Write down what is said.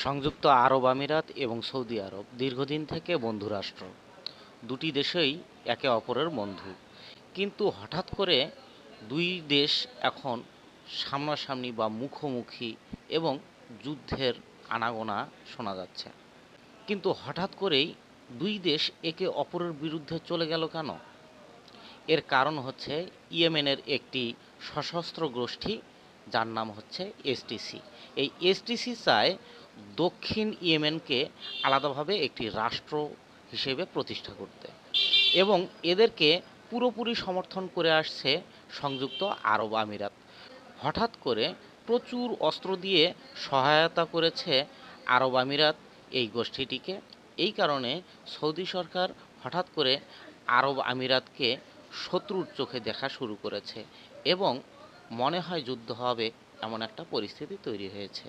সংযুক্ত আরব আমিরাত এবং সৌদি আরব দীর্ঘদিন থেকে বন্ধু রাষ্ট্র। দুটি দেশই একে অপরের বন্ধু। কিন্তু হঠাৎ করে দুই দেশ এখন সামনাসামনি বা মুখোমুখি এবং যুদ্ধের আনাগোনা শোনা যাচ্ছে। কিন্তু হঠাৎ করেই দুই দেশ একে অপরের বিরুদ্ধে চলে গেল কেন? এর কারণ হচ্ছে ইয়েমেনের একটি সশস্ত্র গোষ্ঠী, যার নাম হচ্ছে এসটিসি। এই এসটিসি চায় দক্ষিণ ইয়েমেনকে আলাদাভাবে একটি রাষ্ট্র হিসেবে প্রতিষ্ঠা করতে, এবং এদেরকে পুরোপুরি সমর্থন করে আসছে সংযুক্ত আরব আমিরাত। হঠাৎ করে প্রচুর অস্ত্র দিয়ে সহায়তা করেছে আরব আমিরাত এই গোষ্ঠীটিকে। এই কারণে সৌদি সরকার হঠাৎ করে আরব আমিরাতকে শত্রুর চোখে দেখা শুরু করেছে এবং মনে হয় যুদ্ধ হবে এমন একটা পরিস্থিতি তৈরি হয়েছে।